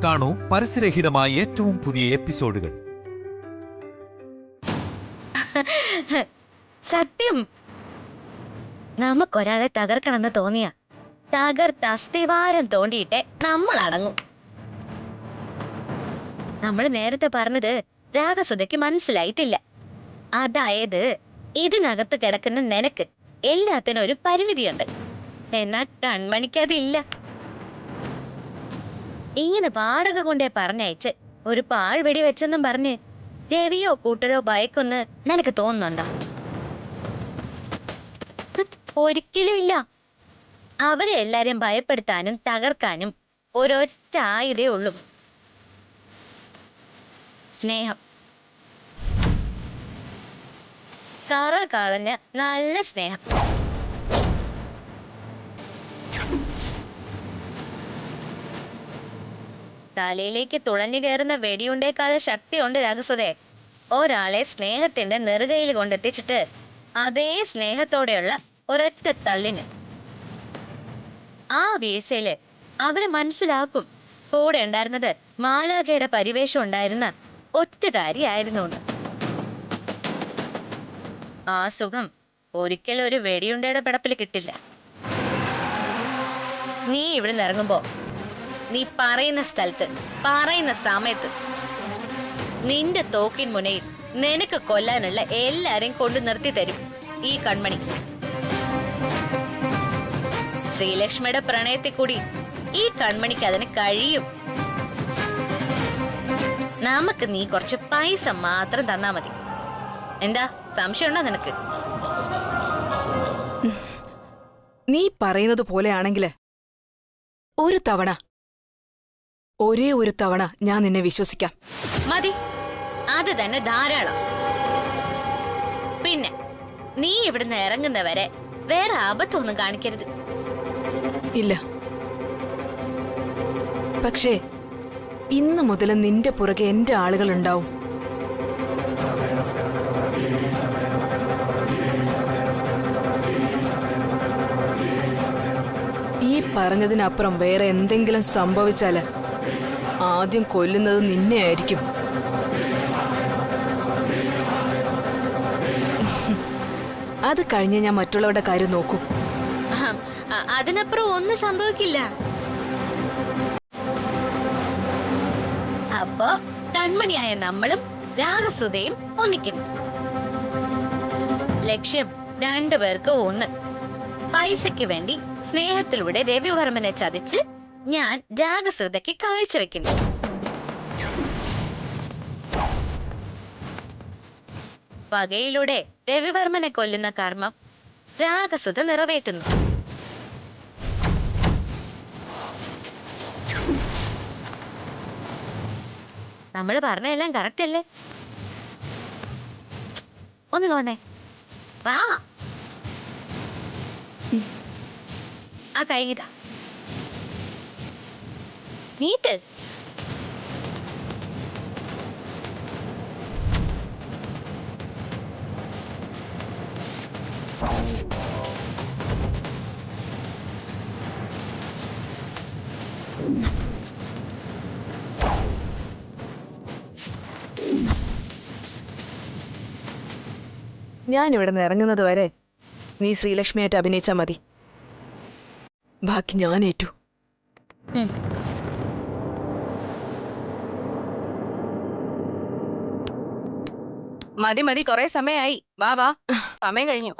കാണൂ പരസ്യരഹിതമായ ഏറ്റവും പുതിയ എപ്പിസോഡുകൾ. സത്യം, നമുക്കൊരാളെ തകർക്കണമെന്ന് തോന്നിയ തകർത്ത് അസ്ഥിവാരം തോണ്ടിയിട്ടേ നമ്മൾ അടങ്ങും. നമ്മൾ നേരത്തെ പറഞ്ഞത് രാഗസുധയ്ക്ക് മനസ്സിലായിട്ടില്ല. അതായത് ഇതിനകത്ത് കിടക്കുന്ന നിനക്ക് എല്ലാത്തിനും ഒരു പരിമിതിയുണ്ട്, എന്നാ കൺമണിക്കതില്ല. ഇങ്ങനെ വാടക കൊണ്ടേ പറഞ്ഞയച്ച് ഒരു പാഴ് വെടി വെച്ചെന്നും പറഞ്ഞ് രവിയോ കൂട്ടരോ ഭയക്കൊന്ന് നിനക്ക് തോന്നുന്നുണ്ടോ? ഒരിക്കലും ഇല്ല. അവരെ എല്ലാരെയും ഭയപ്പെടുത്താനും തകർക്കാനും ഒരൊറ്റ ആയുധേ ഉള്ളൂ: സ്നേഹം. കറ കളഞ്ഞ നല്ല സ്നേഹം. തലയിലേക്ക് തുളഞ്ഞു കയറുന്ന വെടിയുണ്ടേക്കാളും ശക്തിയുണ്ട് രാഗസുധേ ഒരാളെ സ്നേഹത്തിന്റെ നെറുകയിൽ കൊണ്ടെത്തിച്ചിട്ട് അതേ സ്നേഹത്തോടെയുള്ള ഒരൊറ്റ തള്ളിന്. ആ വീഴ്ചയില് അവര് മനസ്സിലാക്കും കൂടെ ഉണ്ടായിരുന്നത് മാലാഖയുടെ പരിവേഷം ഉണ്ടായിരുന്ന ഒറ്റകാരിയായിരുന്നു എന്ന്. ആ സുഖം ഒരിക്കലും ഒരു വെടിയുണ്ടയുടെ പിടപ്പിൽ കിട്ടില്ല. നീ ഇവിടെ ഇറങ്ങുമ്പോ നീ പറയുന്ന സ്ഥലത്ത് പറയുന്ന സമയത്ത് നിന്റെ തോക്കിൻ മുനയിൽ നിനക്ക് കൊല്ലാനുള്ള എല്ലാരെയും കൊണ്ടു നിർത്തി തരും ഈ കൺമണി. ശ്രീലക്ഷ്മിയുടെ പ്രണയത്തിൽ കൂടി ഈ കൺമണിക്ക് അതിന് കഴിയും. നമുക്ക് നീ കുറച്ച് പൈസ മാത്രം തന്നാ മതി. എന്താ സംശയമുണ്ടോ നിനക്ക്? നീ പറയുന്നത് പോലെയാണെങ്കില് ഒരേ ഒരു തവണ ഞാൻ നിന്നെ വിശ്വസിക്കാം. മതി, അത് തന്നെ ധാരാളം. പിന്നെ നീ ഇവിടുന്ന് ഇറങ്ങുന്നവരെ വേറെ അബദ്ധമൊന്നും കാണിക്കരുത്. ഇല്ല, പക്ഷേ ഇന്നു മുതൽ നിന്റെ പുറകെ എന്റെ ആളുകൾ ഉണ്ടാവും. ഈ പറഞ്ഞതിനപ്പുറം വേറെ എന്തെങ്കിലും സംഭവിച്ചാല് ആദ്യം കൊല്ലുന്നത് നിന്നെ ആയിരിക്കും. അത് കഴിഞ്ഞ് ഞാൻ മറ്റുള്ളവരുടെ കാര്യം നോക്കൂ. അതിനപ്പുറം ഒന്നും സംഭവിക്കില്ല. അപ്പൊ കൺമണിയായ നമ്മളും രാഗസുധയും ഒന്നിക്കുന്നു. ലക്ഷ്യം രണ്ടുപേർക്ക് ഒന്ന്. പൈസയ്ക്ക് വേണ്ടി സ്നേഹത്തിലൂടെ രവിവർമ്മനെ ചതിച്ച് ഞാൻ രാഗസുധയ്ക്ക് കാഴ്ചവെക്കുന്നു. പകയിലൂടെ രവിവർമ്മനെ കൊല്ലുന്ന കർമ്മം രാഗസുധ നിറവേറ്റുന്നു. നമ്മൾ പറഞ്ഞെല്ലാം കറക്റ്റ് അല്ലേ? ഒന്ന് തോന്നേ, വാ. ആ കഴിഞ്ഞിട്ടാ നീട്ട്. ഞാൻ ഇവിടെ നിന്ന് ഇറങ്ങുന്നത് വരെ നീ ശ്രീലക്ഷ്മിയായിട്ട് അഭിനയിച്ചാ മതി. ബാക്കി ഞാൻ ഏറ്റു. മതി മതി, കൊറേ സമയായി. വാ വാ, സമയം കഴിഞ്ഞു.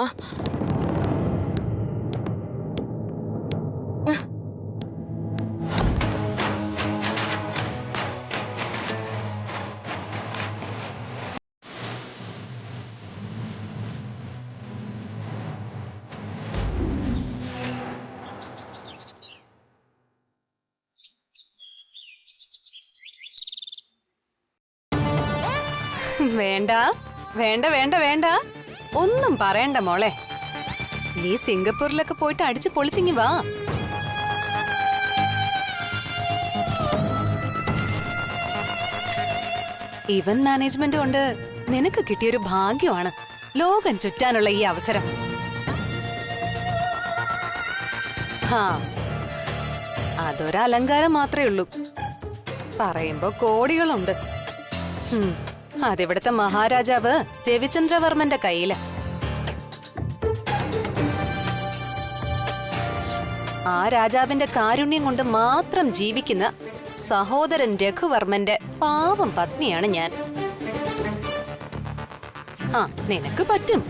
വേണ്ട വേണ്ട വേണ്ട വേണ്ട, ഒന്നും പറയണ്ട മോളെ. നീ സിംഗപ്പൂരിലൊക്കെ പോയിട്ട് അടിച്ച് പൊളിച്ചിങ്ങി വാ. ഇവന്റ് മാനേജ്മെന്റ് കൊണ്ട് നിനക്ക് കിട്ടിയൊരു ഭാഗ്യമാണ് ലോകം ചുറ്റാനുള്ള ഈ അവസരം. അതൊരലങ്കാരം മാത്രമേ ഉള്ളൂ. പറയുമ്പോ കോടികളുണ്ട്. അതിവിടുത്തെ മഹാരാജാവ് രവിചന്ദ്രവർമ്മന്റെ കയ്യില്. ആ രാജാവിന്റെ കാരുണ്യം കൊണ്ട് മാത്രം ജീവിക്കുന്ന സഹോദരൻ രഘുവർമ്മന്റെ പാവം പത്നിയാണ് ഞാൻ. ആ, നിനക്ക് പറ്റും.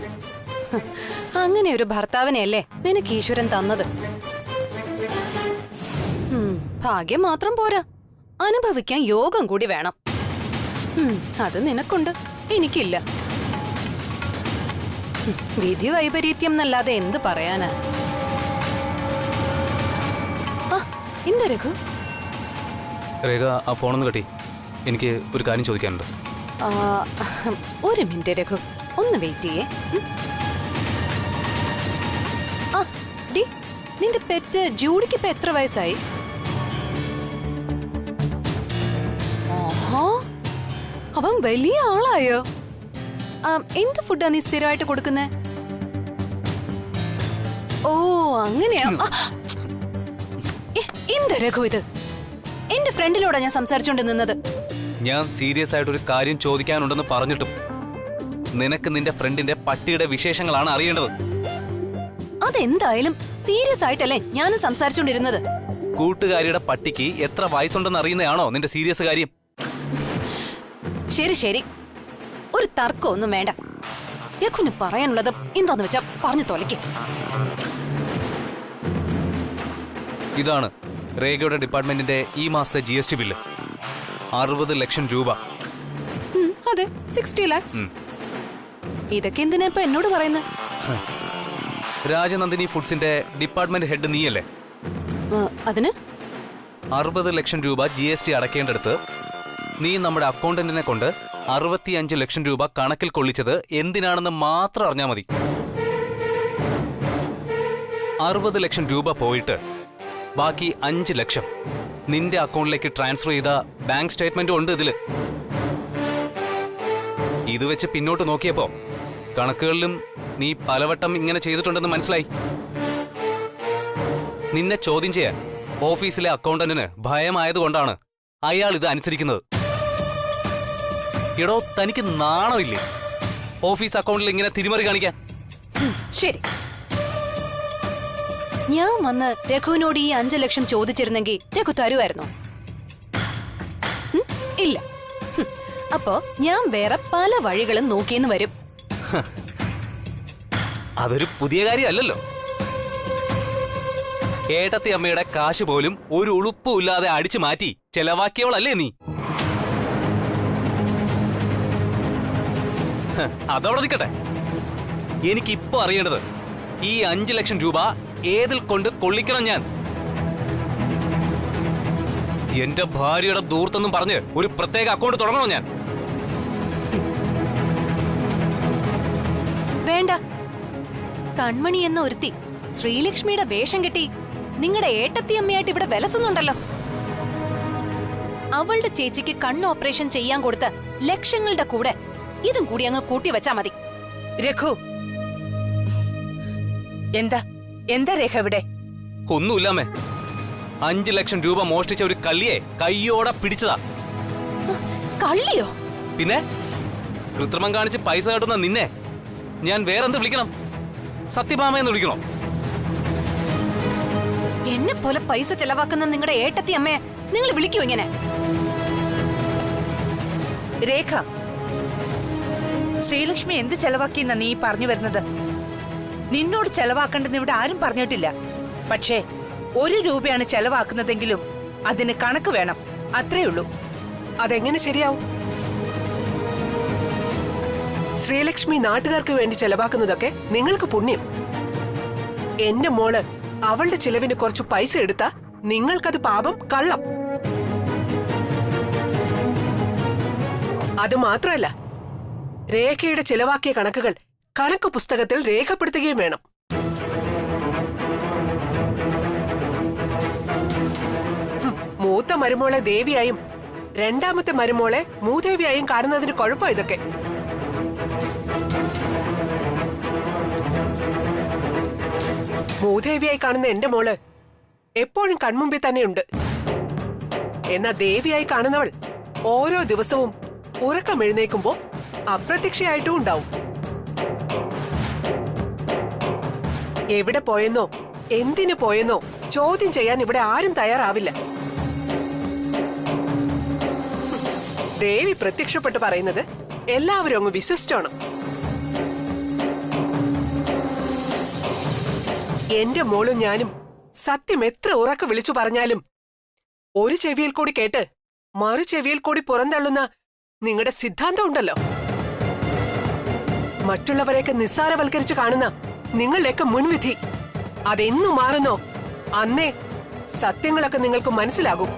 അങ്ങനെ ഒരു ഭർത്താവിനെയല്ലേ നിനക്ക് ഈശ്വരൻ തന്നത്. ഭാഗ്യം മാത്രം പോരാ, അനുഭവിക്കാൻ യോഗം കൂടി വേണം. അത് നിനക്കുണ്ട്, എനിക്കില്ല. വിധി വൈപരീത്യം എന്നല്ലാതെ എന്ത് പറയാനാ? എന്താ രഘു? രേഖ, ആ ഫോണൊന്ന് കെട്ടി. എനിക്ക് ഒരു കാര്യം ചോദിക്കാനുണ്ട്. ഒരു മിനിറ്റ് രഘു, ഒന്ന് വെയിറ്റ് ചെയ്യേ. ആ ഡി, നിന്റെ പെറ്റ് ജൂഡിക്ക് ഇപ്പൊ എത്ര വയസ്സായി? ആഹാ, അവൻ വലിയ ആളായോ? എന്ത് ഫുഡാ നീ സ്ഥിരമായിട്ട് കൊടുക്കുന്നേ? ഓ അങ്ങനെയാ. എന്താ രഘു ഇത്? എന്റെ ഫ്രണ്ടിനോടാ ഞാൻ സംസാരിച്ചോണ്ട് നിന്നത്. ഞാൻ സീരിയസ് ആയിട്ടൊരു കാര്യം ചോദിക്കാനുണ്ടെന്ന് പറഞ്ഞിട്ടും നിനക്ക് നിന്റെ ഫ്രണ്ടിന്റെ പട്ടിയുടെ വിശേഷങ്ങളാണ് അറിയേണ്ടത്. അതെന്തായാലും സീരിയസ് ആയിട്ടല്ലേ ഞാനും സംസാരിച്ചോണ്ടിരുന്നത്. കൂട്ടുകാരിയുടെ പട്ടിക്ക് എത്ര വയസ്സുണ്ടെന്ന് അറിയുന്നതാണോ നിന്റെ സീരിയസ് കാര്യം? ശരി ശരി, ഒരു തർക്കം ഒന്നും വേണ്ട. രഘുന് പറയാനുള്ളത് എന്താന്ന് വെച്ചാ പറഞ്ഞു തൊലയ്ക്ക്. ഇതാണ് രേഖയുടെ ഡിപ്പാർട്ട്മെന്റിന്റെ ഈ മാസത്തെ GST ബില്ല്. 60 ലക്ഷം രൂപ. അതെ, 60 lakhs. ഇതൊക്കെ എന്തിനാ ഇപ്പൊ എന്നോട് പറയുന്നത്? രാജനന്ദിനി ഫുഡ്സിന്റെ ഡിപ്പാർട്ട്മെന്റ് ഹെഡ് നീയല്ലേ? അതിന് 60 ലക്ഷം രൂപ GST അടയ്ക്കേണ്ടടുത്ത് നീ നമ്മുടെ അക്കൗണ്ടന്റിനെ കൊണ്ട് 65 ലക്ഷം രൂപ കണക്കിൽ കൊള്ളിച്ചത് എന്തിനാണെന്ന് മാത്രം അറിഞ്ഞാൽ മതി. 60 ലക്ഷം രൂപ പോയിട്ട് ബാക്കി 5 ലക്ഷം നിന്റെ അക്കൗണ്ടിലേക്ക് ട്രാൻസ്ഫർ ചെയ്ത ബാങ്ക് സ്റ്റേറ്റ്മെന്റും ഉണ്ട് ഇതില്. ഇത് വെച്ച് പിന്നോട്ട് നോക്കിയപ്പോ കണക്കുകളിലും നീ പലവട്ടം ഇങ്ങനെ ചെയ്തിട്ടുണ്ടെന്ന് മനസ്സിലായി. നിന്നെ ചോദ്യം ചെയ്യാൻ ഓഫീസിലെ അക്കൗണ്ടന്റിന് ഭയമായതുകൊണ്ടാണ് അയാൾ ഇത് അനുസരിക്കുന്നത്. എടോ, തനിക്ക് നാണമില്ലേ ഓഫീസ് അക്കൗണ്ടിൽ ഇങ്ങനെ തിരിമറി കാണിക്കാൻ? ശരി, ഞാൻ വന്ന് രഘുവിനോട് ഈ 5 ലക്ഷം ചോദിച്ചിരുന്നെങ്കിൽ രഘു തരുമായിരുന്നോ? ഇല്ല. അപ്പോ ഞാൻ വേറെ പല വഴികളും നോക്കിയെന്ന് വരും. അതൊരു പുതിയ കാര്യമല്ലല്ലോ. ഏട്ടത്തി അമ്മയുടെ കാശ് പോലും ഒരു ഉളുപ്പുമില്ലാതെ അടിച്ചു മാറ്റി ചെലവാക്കിയവളല്ലേ നീ? അതവിടെ നിൽക്കട്ടെ. എനിക്കിപ്പോ അറിയേണ്ടത് ഈ 5 ലക്ഷം രൂപ ഏതിൽ കൊണ്ട് കൊള്ളിക്കണം ഞാൻ? എന്റെ ഭാര്യയുടെ ദൂർത്തെന്നും പറഞ്ഞ് ഒരു പ്രത്യേക അക്കൗണ്ട് തുടങ്ങണോ ഞാൻ? വേണ്ട. കൺമണി എന്ന ഒരുത്തി ശ്രീലക്ഷ്മിയുടെ വേഷം കെട്ടി നിങ്ങളുടെ ഏട്ടത്തിയമ്മയായിട്ട് ഇവിടെ വിലസുന്നുണ്ടല്ലോ. അവളുടെ ചേച്ചിക്ക് കണ്ണ് ഓപ്പറേഷൻ ചെയ്യാൻ കൊടുത്ത ലക്ഷങ്ങളുടെ കൂടെ ഇതും കൂടി അങ്ങ് കൂട്ടി വെച്ചാ മതി. രഘു, എന്താ രേഖ ഇവിടെ? ഒന്നുമില്ലാമേ. 5 ലക്ഷം രൂപ മോഷ്ടിച്ച ഒരു കള്ളിയെ കയ്യോടെ പിടിച്ചതാ. കള്ളിയോ? പിന്നെ കൃത്രിമം കാണിച്ച് പൈസ കേട്ടുന്ന നിന്നെ ഞാൻ വേറെന്ത് വിളിക്കണം? സത്യഭാമയെന്ന് വിളിക്കണോ? എന്നെ പോലെ പൈസ ചെലവാക്കുന്ന നിങ്ങളുടെ ഏട്ടത്തി അമ്മയെ നിങ്ങൾ വിളിക്കൂ ഇങ്ങനെ? രേഖ, ശ്രീലക്ഷ്മി എന്ത് ചെലവാക്കിയെന്നാ നീ പറഞ്ഞു വരുന്നത്? നിന്നോട് ചെലവാക്കേണ്ടെന്ന് ഇവിടെ ആരും പറഞ്ഞിട്ടില്ല. പക്ഷേ 1 രൂപയാണ് ചെലവാക്കുന്നതെങ്കിലും അതിന് കണക്ക് വേണം, അത്രേ ഉള്ളൂ. അതെങ്ങനെ ശരിയാവും? ശ്രീലക്ഷ്മി നാട്ടുകാർക്ക് വേണ്ടി ചെലവാക്കുന്നതൊക്കെ നിങ്ങൾക്ക് പുണ്യം. എന്റെ മോള് അവളുടെ ചിലവിന് കുറച്ച് പൈസ എടുത്താ നിങ്ങൾക്കത് പാപം, കള്ളം. അത് മാത്രമല്ല, രേഖയുടെ ചിലവാക്കിയ കണക്കുകൾ കണക്ക് പുസ്തകത്തിൽ രേഖപ്പെടുത്തുകയും വേണം. മൂത്ത മരുമോളെ ദേവിയായും രണ്ടാമത്തെ മരുമോളെ മൂദേവിയായും കാണുന്നതിന് കുഴപ്പം ഇതൊക്കെ. മൂദേവിയായി കാണുന്ന എന്റെ മോള് എപ്പോഴും കൺമുമ്പിൽ തന്നെയുണ്ട്. എന്നാ ദേവിയായി കാണുന്നവൾ ഓരോ ദിവസവും ഉറക്കം എഴുന്നേക്കുമ്പോ അപ്രത്യക്ഷയായിട്ടും ഉണ്ടാവും. എവിടെ പോയെന്നോ എന്തിനു പോയെന്നോ ചോദ്യം ചെയ്യാൻ ഇവിടെ ആരും തയ്യാറാവില്ല. ദേവി പ്രത്യക്ഷപ്പെട്ട് പറയുന്നത് എല്ലാവരും അങ്ങ് വിശ്വസിച്ചോണം. എന്റെ മോളും ഞാനും സത്യം എത്ര ഉറക്കെ വിളിച്ചു പറഞ്ഞാലും ഒരു ചെവിയിൽ കൂടി കേട്ട് മറു ചെവിയിൽ കൂടി പുറന്തള്ളുന്ന നിങ്ങളുടെ സിദ്ധാന്തം ഉണ്ടല്ലോ, മറ്റുള്ളവരെയൊക്കെ നിസ്സാരവൽക്കരിച്ച് കാണുന്ന നിങ്ങളുടെയൊക്കെ മുൻവിധി, അതെന്നു മാറുന്നോ അന്നേ സത്യങ്ങളൊക്കെ നിങ്ങൾക്ക് മനസ്സിലാകും.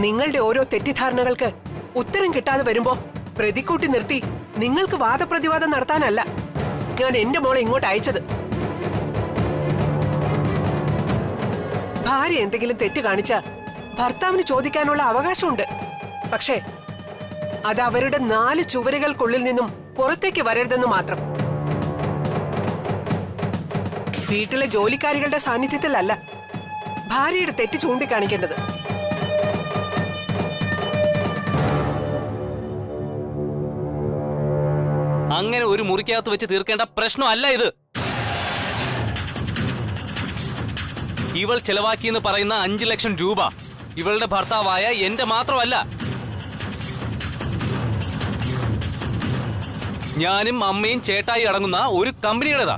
നിങ്ങളുടെ ഓരോ തെറ്റിദ്ധാരണകൾക്ക് ഉത്തരം കിട്ടാതെ വരുമ്പോ പ്രതിക്കൂട്ടി നിർത്തി നിങ്ങൾക്ക് വാദപ്രതിവാദം നടത്താനല്ല ഞാൻ എന്റെ മോളെ ഇങ്ങോട്ട് അയച്ചത്. ഭാര്യ എന്തെങ്കിലും തെറ്റ് കാണിച്ച ഭർത്താവിന് ചോദിക്കാനുള്ള അവകാശമുണ്ട്. പക്ഷേ അത് അവരുടെ 4 ചുവരുകൾക്കുള്ളിൽ നിന്നും പുറത്തേക്ക് വരരുതെന്ന് മാത്രം. വീട്ടിലെ ജോലിക്കാരികളുടെ സാന്നിധ്യത്തിലല്ല ഭാര്യയുടെ തെറ്റ് ചൂണ്ടിക്കാണിക്കേണ്ടത്. അങ്ങനെ ഒരു മുറിക്കകത്ത് വെച്ച് തീർക്കേണ്ട പ്രശ്നമല്ല ഇത്. ഇവൾ ചെലവാക്കിയെന്ന് പറയുന്ന 5 ലക്ഷം രൂപ ഇവളുടെ ഭർത്താവായ എന്റെ മാത്രമല്ല, ഞാനും അമ്മയും ചേട്ടായി അടങ്ങുന്ന ഒരു കമ്പനിയുടേതാ.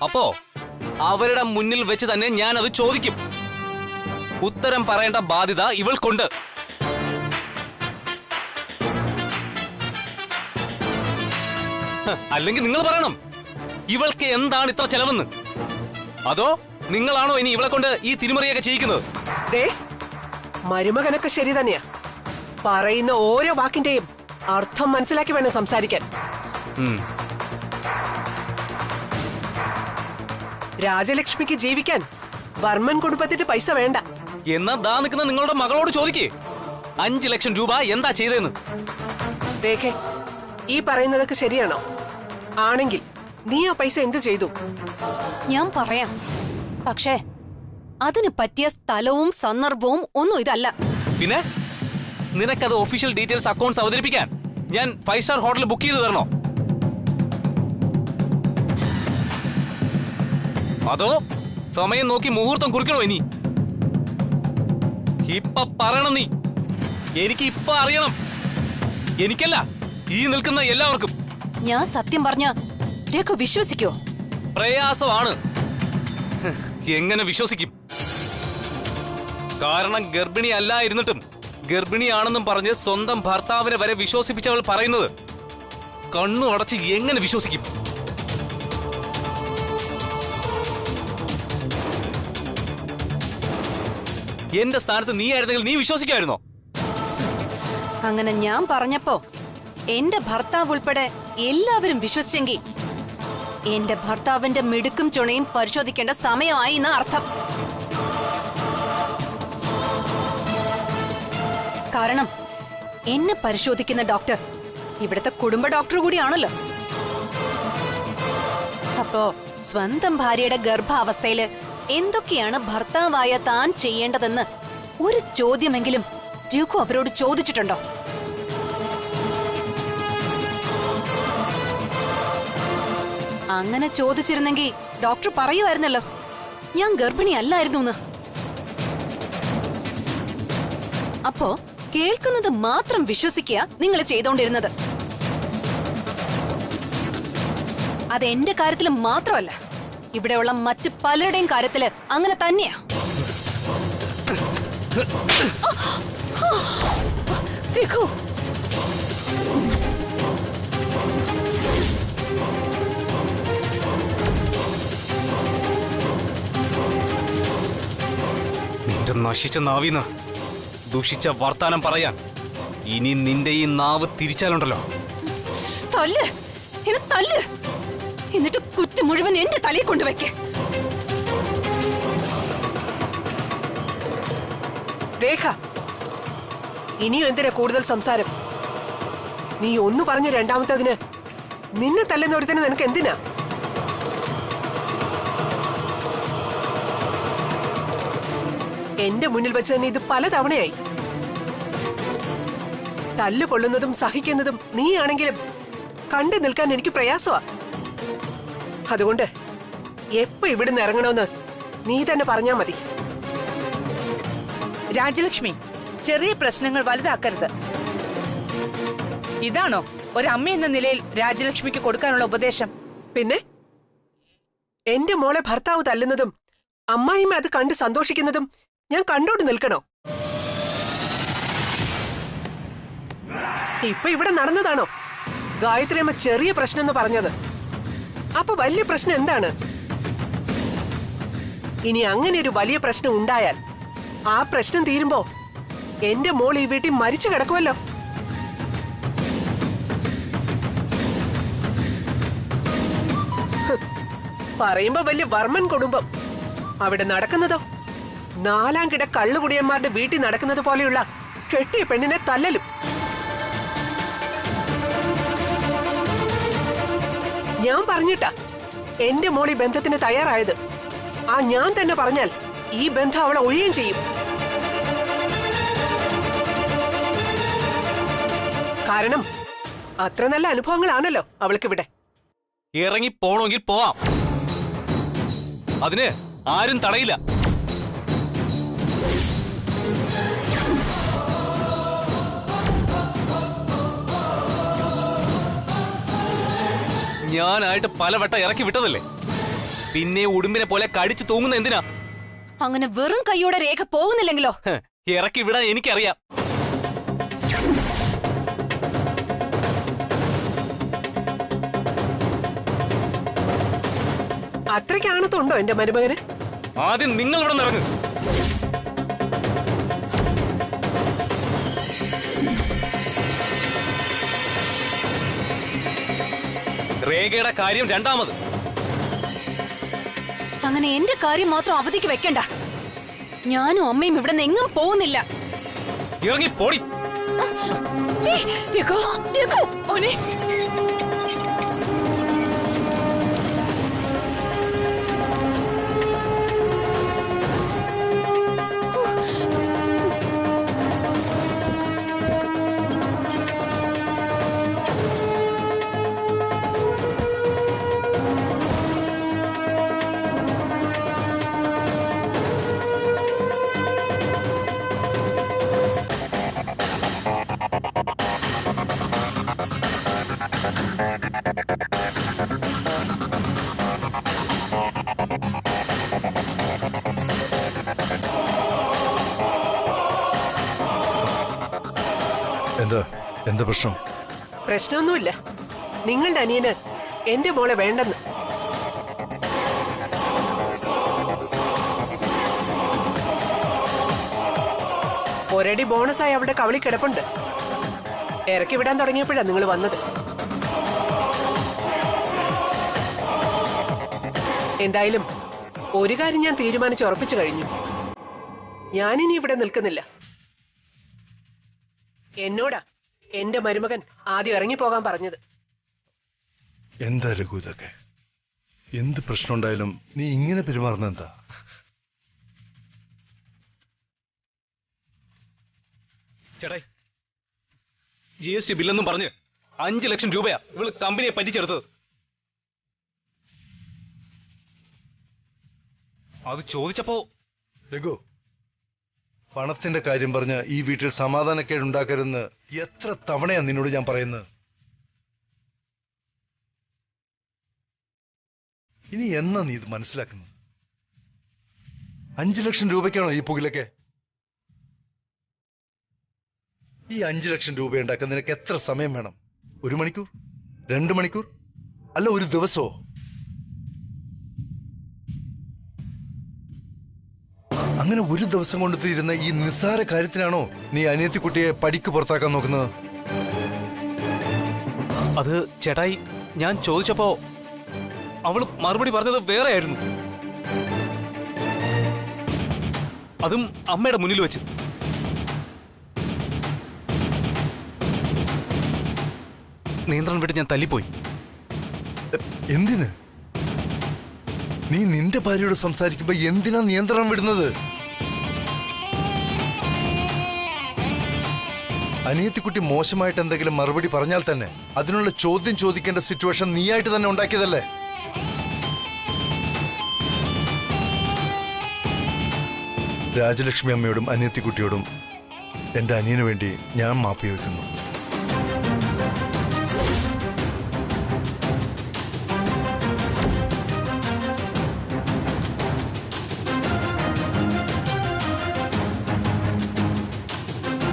അപ്പോ അവരുടെ മുന്നിൽ വെച്ച് തന്നെ ഞാൻ അത് ചോദിക്കും. ഉത്തരം പറയേണ്ട ബാധ്യത ഇവൾക്കുണ്ട്. അല്ലെങ്കിൽ നിങ്ങൾ പറയണം ഇവൾക്ക് എന്താണ് ഇത്ര ചെലവെന്ന്. അതോ നിങ്ങളാണോ ഇനി ഇവളെ കൊണ്ട് ഈ തിരിമറിയൊക്കെ ചെയ്യിക്കുന്നത്? മരുമകനൊക്കെ ശരി തന്നെയാ. പറയുന്ന ഓരോ വാക്കിന്റെയും അർത്ഥം മനസ്സിലാക്കി വേണം സംസാരിക്കാൻ. രാജലക്ഷ്മിക്ക് ജീവിക്കാൻ വർമ്മൻ കുടുംബത്തിന്റെ പൈസ വേണ്ട. എന്നാ ദാ നിൽക്കുന്ന നിങ്ങളുടെ മകളോട് ചോദിക്കേ 5 ലക്ഷം രൂപ എന്താ ചെയ്തതെന്ന്. രേഖേ, ഈ പറയുന്നതൊക്കെ ശരിയാണോ? ആണെങ്കിൽ നീ ആ പൈസ എന്ത് ചെയ്തു? ഞാൻ പറയാം, പക്ഷേ അതിന് പറ്റിയ സ്ഥലവും സന്ദർഭവും ഒന്നും ഇതല്ല. പിന്നെ നിനക്കത് ഒഫീഷ്യൽ ഡീറ്റെയിൽസ് അക്കൗണ്ട്സ് അവതരിപ്പിക്കാൻ ഞാൻ 5 സ്റ്റാർ ഹോട്ടൽ ബുക്ക് ചെയ്ത് തരണോ? അതോ സമയം നോക്കി മുഹൂർത്തം കുറിക്കണോ ഇനി? ഇപ്പൊ പറയണം നീ. എനിക്ക് ഇപ്പൊ അറിയണം. എനിക്കല്ല, ഈ നിൽക്കുന്ന എല്ലാവർക്കും. ഞാൻ സത്യം പറഞ്ഞ രഘു വിശ്വസിക്കോ? പ്രയാസമാണ്. എങ്ങനെ വിശ്വസിക്കും? കാരണം ഗർഭിണി അല്ലായിരുന്നിട്ടും ഗർഭിണിയാണെന്നും പറഞ്ഞ് സ്വന്തം ഭർത്താവിനെ വരെ വിശ്വസിപ്പിച്ചവൾ പറയുന്നത് കണ്ണു അടച്ച് എങ്ങനെ വിശ്വസിക്കും? എന്റെ സ്ഥാനത്ത് നീ ആയിരുന്നെങ്കിൽ നീ വിശ്വസിക്കുമായിരുന്നോ? അങ്ങനെ ഞാൻ പറഞ്ഞപ്പോ എന്റെ ഭർത്താവ് ഉൾപ്പെടെ എല്ലാവരും വിശ്വസിച്ചെങ്കിൽ എന്റെ ഭർത്താവിന്റെ മിടുക്കും ചുണയും പരിശോധിക്കേണ്ട സമയമായി എന്ന അർത്ഥം. കാരണം എന്നെ പരിശോധിക്കുന്ന ഡോക്ടർ ഇവിടുത്തെ കുടുംബ ഡോക്ടർ കൂടിയാണല്ലോ. അപ്പോ സ്വന്തം ഭാര്യയുടെ ഗർഭാവസ്ഥയില് എന്തൊക്കെയാണ് ഭർത്താവായ താൻ ചെയ്യേണ്ടതെന്ന് ഒരു ചോദ്യമെങ്കിലും രഘു അവരോട് ചോദിച്ചിട്ടുണ്ടോ? അങ്ങനെ ചോദിച്ചിരുന്നെങ്കിൽ ഡോക്ടർ പറയുമായിരുന്നല്ലോ ഞാൻ ഗർഭിണി അല്ലായിരുന്നു. അപ്പോ കേൾക്കുന്നത് മാത്രം വിശ്വസിക്കുക നിങ്ങൾ ചെയ്തോണ്ടിരുന്നത്. അത് എന്റെ കാര്യത്തിൽ മാത്രമല്ല, ഇവിടെയുള്ള മറ്റ് പലരുടെയും കാര്യത്തില് അങ്ങനെ തന്നെയാ. രഘു, നിന്റെ നശിച്ച നാവിന്ന് ദുഷിച്ച വർത്താനം പറയാൻ ഇനി നിന്റെ ഈ നാവ് തിരിച്ചാലുണ്ടല്ലോ. തല്ല്, എന്നെ തല്ല്, എന്നിട്ട് കുറ്റം മുഴുവൻ എന്റെ തലയിൽ കൊണ്ടുവയ്ക്ക്. രേഖ, ഇനിയും എന്തിനാ കൂടുതൽ സംസാരം? നീ ഒന്ന് പറഞ്ഞ രണ്ടാമത്തതിന് നിന്നെ തല്ലുന്ന ഒരുത്തന്നെ നിനക്ക് എന്തിനാ? എന്റെ മുന്നിൽ വെച്ച് തന്നെ ഇത് പലതവണയായി. തല്ല് കൊള്ളുന്നതും സഹിക്കുന്നതും നീയാണെങ്കിലും കണ്ടു നിൽക്കാൻ എനിക്ക് പ്രയാസമാ. അതുകൊണ്ട് എപ്പോ ഇവിടുന്ന് ഇറങ്ങണമെന്ന് നീ തന്നെ പറഞ്ഞാ മതി. രാജലക്ഷ്മി, ചെറിയ പ്രശ്നങ്ങൾ വലുതാക്കരുത്. ഇതാണോ ഒരമ്മ എന്ന നിലയിൽ രാജലക്ഷ്മിക്ക് കൊടുക്കാനുള്ള ഉപദേശം? പിന്നെ എന്റെ മോളെ ഭർത്താവ് തല്ലുന്നതും അമ്മായിമ്മ അത് കണ്ട് സന്തോഷിക്കുന്നതും ഞാൻ കണ്ടോണ്ട് നിൽക്കണോ? ഇപ്പൊ ഇവിടെ നടന്നതാണോ ഗായത്രി അമ്മ ചെറിയ പ്രശ്നം എന്ന് പറഞ്ഞത്? അപ്പൊ വലിയ പ്രശ്നം എന്താണ്? ഇനി അങ്ങനെ ഒരു വലിയ പ്രശ്നം ഉണ്ടായാൽ ആ പ്രശ്നം തീരുമ്പോ എന്റെ മോൾ ഈ വീട്ടിൽ മരിച്ചു കിടക്കുമല്ലോ. പറയുമ്പോ വലിയ വർമ്മൻ കുടുംബം. അവിടെ നടക്കുന്നതോ 4 കിട കള്ളുകുടിയന്മാരുടെ വീട്ടിൽ നടക്കുന്നത് പോലെയുള്ള കെട്ടിയ പെണ്ണിനെ തല്ലലും. ഞാൻ പറഞ്ഞിട്ടാ എന്റെ മോൾ ഈ ബന്ധത്തിന് തയ്യാറായത്. ആ ഞാൻ തന്നെ പറഞ്ഞാൽ ഈ ബന്ധം അവളെ ഒഴിയുകയും ചെയ്യും. കാരണം അത്ര നല്ല അനുഭവങ്ങളാണല്ലോ അവൾക്കിവിടെ. ഇറങ്ങി പോണമെങ്കിൽ പോവാം, അതിന് ആരും തടയില്ല. ഞാനായിട്ട് പലവട്ടം ഇറക്കി വിട്ടതല്ലേ, പിന്നെ ഉടുമ്പിനെ പോലെ കടിച്ചു തൂങ്ങുന്ന എന്തിനാ? അങ്ങനെ വെറും കൈയോടെ രേഖ പോകുന്നില്ലെങ്കിലോ? ഇറക്കി വിടാൻ എനിക്കറിയാം. അത്രയ്ക്കാണത്തുണ്ടോ എന്റെ മരുമകന്? ആദ്യം നിങ്ങൾ ഇവിടെ നിന്ന് ഇറങ്ങ്. രേഖയുടെ കാര്യം രണ്ടാമത്. അങ്ങനെ എന്റെ കാര്യം മാത്രം അവധിക്ക് വെക്കണ്ട. ഞാനും അമ്മയും ഇവിടെ നിന്ന് എങ്ങും പോകുന്നില്ല. ഇറങ്ങി പോടി. എന്താ പ്രശ്നം? പ്രശ്നമൊന്നുമില്ല. നിങ്ങളുടെ അനിയന് എന്റെ മോളെ വേണ്ടെന്ന്. ഒരടി ബോണസായി അവിടെ കവളി കിടപ്പുണ്ട്. ഇറക്കി വിടാൻ തുടങ്ങിയപ്പോഴാണ് നിങ്ങൾ വന്നത്. എന്തായാലും ഒരു കാര്യം ഞാൻ തീരുമാനിച്ചുറപ്പിച്ചു കഴിഞ്ഞു. ഞാനിനി ഇവിടെ നിൽക്കുന്നില്ല. എന്നോടാ എന്റെ മരുമകൻ ആദ്യം ഇറങ്ങിപ്പോകാൻ പറഞ്ഞത്. എന്താ രഘു ഇതൊക്കെ? എന്ത് പ്രശ്നം ഉണ്ടായാലും നീ ഇങ്ങനെ പെരുമാറുന്ന എന്താ? ചേട്ടായി, GST ബില്ലെന്നും പറഞ്ഞ് 5 ലക്ഷം രൂപയാ ഇവള് കമ്പനിയെ പറ്റിച്ചെടുത്തത്. അത് ചോദിച്ചപ്പോ രഘു, പണത്തിന്റെ കാര്യം പറഞ്ഞ് ഈ വീട്ടിൽ സമാധാനക്കേടുണ്ടാക്കരുതെന്ന് എത്ര തവണയാ നിന്നോട് ഞാൻ പറയുന്നത്? ഇനി എന്നാ നീ ഇത് മനസ്സിലാക്കുന്നത്? 5 ലക്ഷം രൂപയ്ക്കാണോ ഈ പുകിലൊക്കെ? ഈ 5 ലക്ഷം രൂപ ഉണ്ടാക്കാൻ നിനക്ക് എത്ര സമയം വേണം? 1 മണിക്കൂർ, 2 മണിക്കൂർ, അല്ല 1 ദിവസമോ? അങ്ങനെ 1 ദിവസം കൊണ്ട് തീരുന്ന ഈ നിസ്സാര കാര്യത്തിനാണോ നീ അനിയത്തി കുട്ടിയെ പടിക്ക് പുറത്താക്കാൻ നോക്കുന്നത്? അത് ചേട്ടായി, ഞാൻ ചോദിച്ചപ്പോ അവള് മറുപടി പറഞ്ഞത് വേറെ ആയിരുന്നു. അതും അമ്മയുടെ മുന്നിൽ വെച്ച്. നിയന്ത്രണം വിട്ട് ഞാൻ തല്ലിപ്പോയി. എന്തിന്? നീ നിന്റെ ഭാര്യയോട് സംസാരിക്കുമ്പോ എന്തിനാ നിയന്ത്രണം വിടുന്നത്? അനിയത്തിക്കുട്ടി മോശമായിട്ട് എന്തെങ്കിലും മറുപടി പറഞ്ഞാൽ തന്നെ അതിനുള്ള ചോദ്യം ചോദിക്കേണ്ട സിറ്റുവേഷൻ നീയായിട്ട് തന്നെ ഉണ്ടാക്കിയതല്ലേ? രാജലക്ഷ്മി അമ്മയോടും അനിയത്തിക്കുട്ടിയോടും എന്റെ അനിയന് വേണ്ടി ഞാൻ മാപ്പി വയ്ക്കുന്നു.